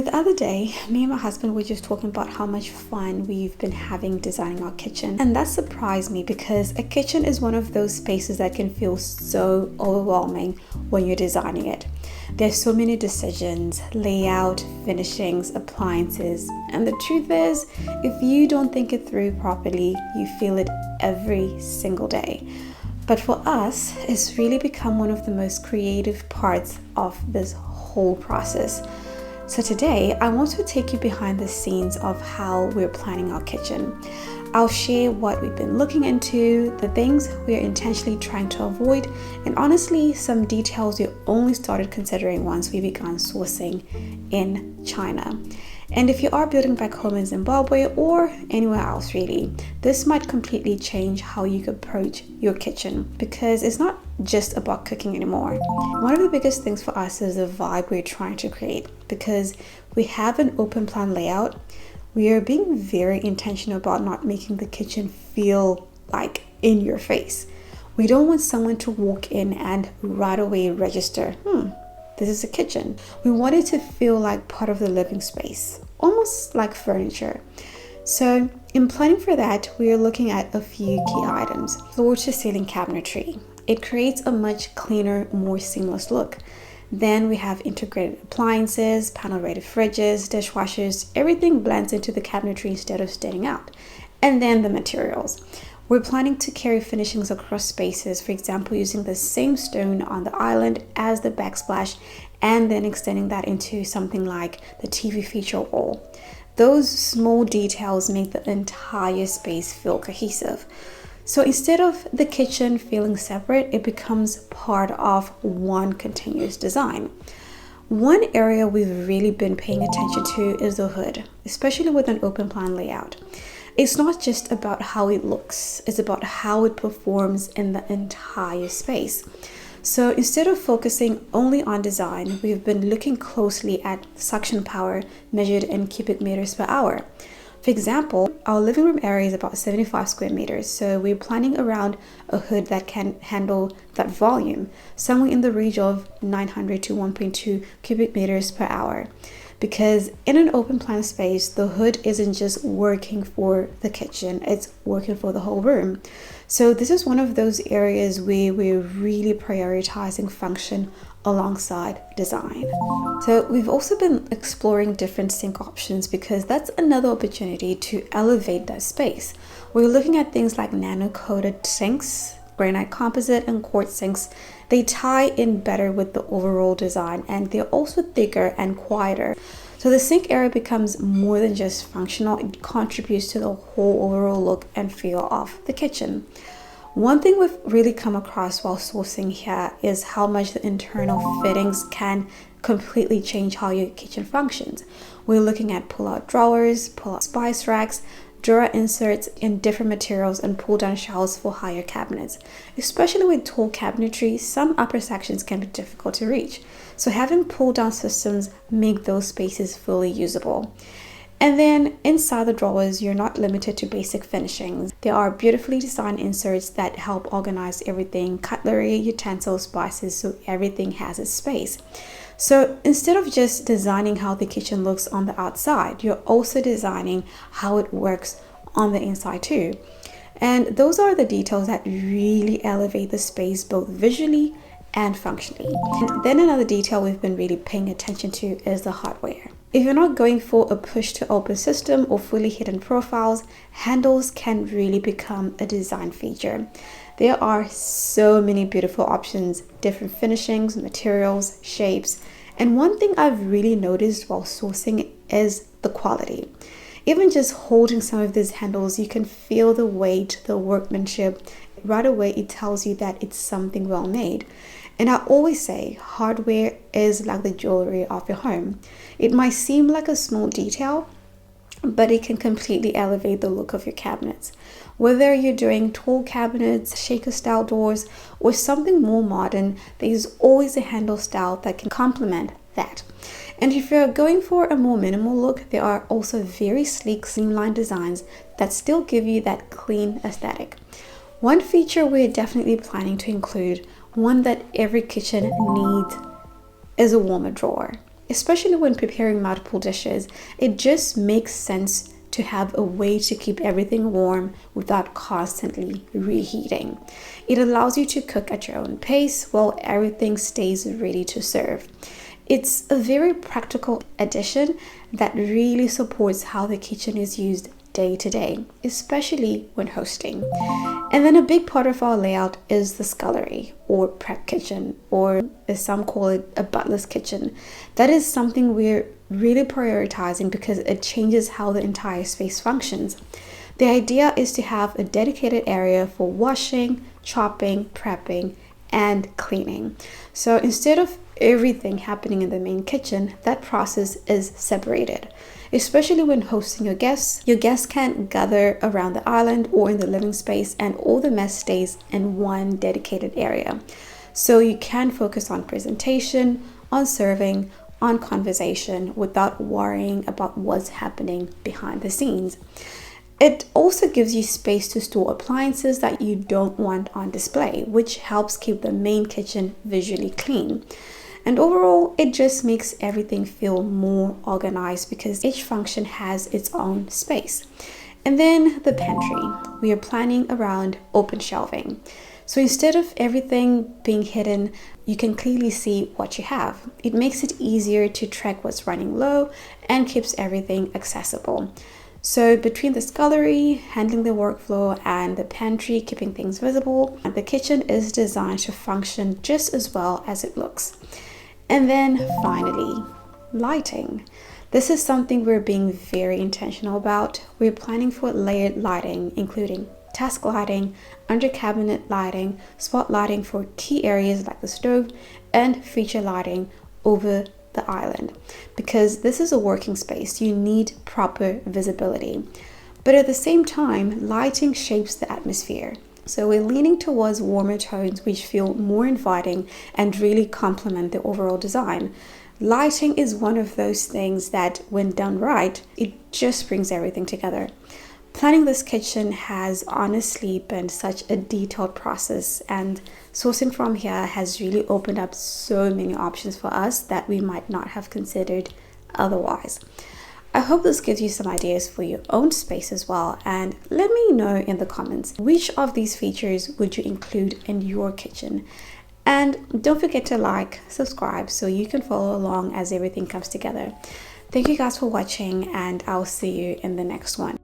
The other day, me and my husband were just talking about how much fun we've been having designing our kitchen. And that surprised me because a kitchen is one of those spaces that can feel so overwhelming when you're designing it. There's so many decisions, layout, finishings, appliances. And the truth is, if you don't think it through properly, you feel it every single day. But for us, it's really become one of the most creative parts of this whole process. So today, I want to take you behind the scenes of how we're planning our kitchen. I'll share what we've been looking into, the things we're intentionally trying to avoid, and honestly, some details we only started considering once we began sourcing in China. And if you are building back home in Zimbabwe or anywhere else really, this might completely change how you approach your kitchen because it's not just about cooking anymore. One of the biggest things for us is the vibe we're trying to create because we have an open plan layout. We are being very intentional about not making the kitchen feel like in your face. We don't want someone to walk in and right away register, this is a kitchen. We want it to feel like part of the living space, almost like furniture. So in planning for that, we are looking at a few key items. Floor to ceiling cabinetry. It creates a much cleaner, more seamless look. Then we have integrated appliances, panel-rated fridges, dishwashers. Everything blends into the cabinetry instead of standing out. And then the materials. We're planning to carry finishings across spaces, for example, using the same stone on the island as the backsplash and then extending that into something like the TV feature wall. Those small details make the entire space feel cohesive. So instead of the kitchen feeling separate, it becomes part of one continuous design. One area we've really been paying attention to is the hood, especially with an open plan layout. It's not just about how it looks, it's about how it performs in the entire space. So instead of focusing only on design, we've been looking closely at suction power measured in cubic meters per hour. For example, our living room area is about 75 square meters, so we're planning around a hood that can handle that volume, somewhere in the range of 900 to 1.2 cubic meters per hour. Because in an open plan space, the hood isn't just working for the kitchen, it's working for the whole room. So this is one of those areas where we're really prioritizing function alongside design. So we've also been exploring different sink options because that's another opportunity to elevate that space. We're looking at things like nano-coated sinks, granite composite and quartz sinks. They tie in better with the overall design and they're also thicker and quieter. So the sink area becomes more than just functional, it contributes to the whole overall look and feel of the kitchen. One thing we've really come across while sourcing here is how much the internal fittings can completely change how your kitchen functions. We're looking at pull-out drawers, pull-out spice racks, drawer inserts in different materials and pull-down shelves for higher cabinets. Especially with tall cabinetry, some upper sections can be difficult to reach. So having pull-down systems make those spaces fully usable. And then inside the drawers, you're not limited to basic finishings. There are beautifully designed inserts that help organize everything, cutlery, utensils, spices, so everything has its space. So instead of just designing how the kitchen looks on the outside, you're also designing how it works on the inside too. And those are the details that really elevate the space both visually and functionally. And then another detail we've been really paying attention to is the hardware. If you're not going for a push to open system or fully hidden profiles, handles can really become a design feature. There are so many beautiful options, different finishings, materials, shapes. And one thing I've really noticed while sourcing is the quality. Even just holding some of these handles, you can feel the weight, the workmanship. Right away, it tells you that it's something well made. And I always say hardware is like the jewelry of your home. It might seem like a small detail, but it can completely elevate the look of your cabinets. Whether you're doing tall cabinets, shaker style doors, or something more modern, there's always a handle style that can complement that. And if you're going for a more minimal look, there are also very sleek, streamlined designs that still give you that clean aesthetic. One feature we're definitely planning to include, one that every kitchen needs, is a warmer drawer. especially when preparing multiple dishes. It just makes sense to have a way to keep everything warm without constantly reheating. It allows you to cook at your own pace while everything stays ready to serve. It's a very practical addition that really supports how the kitchen is used day to day, especially when hosting. And then a big part of our layout is the scullery or prep kitchen, or as some call it, a butler's kitchen. That is something we're really prioritizing because it changes how the entire space functions. The idea is to have a dedicated area for washing, chopping, prepping, and cleaning. So instead of everything happening in the main kitchen, that process is separated. Especially when hosting your guests can gather around the island or in the living space, and all the mess stays in one dedicated area. So you can focus on presentation, on serving, on conversation without worrying about what's happening behind the scenes. It also gives you space to store appliances that you don't want on display, which helps keep the main kitchen visually clean. And overall, it just makes everything feel more organized because each function has its own space. And then the pantry. We are planning around open shelving. So instead of everything being hidden, you can clearly see what you have. It makes it easier to track what's running low and keeps everything accessible. So between the scullery, handling the workflow, and the pantry, keeping things visible, the kitchen is designed to function just as well as it looks. And then finally, lighting. This is something we're being very intentional about. We're planning for layered lighting, including task lighting, under cabinet lighting, spot lighting for key areas like the stove, and feature lighting over the island. Because this is a working space, you need proper visibility. But at the same time, lighting shapes the atmosphere. So we're leaning towards warmer tones which feel more inviting and really complement the overall design. Lighting is one of those things that, when done right, it just brings everything together. Planning this kitchen has honestly been such a detailed process, and sourcing from here has really opened up so many options for us that we might not have considered otherwise. I hope this gives you some ideas for your own space as well, and let me know in the comments which of these features would you include in your kitchen. And don't forget to like, subscribe so you can follow along as everything comes together. Thank you guys for watching, and I'll see you in the next one.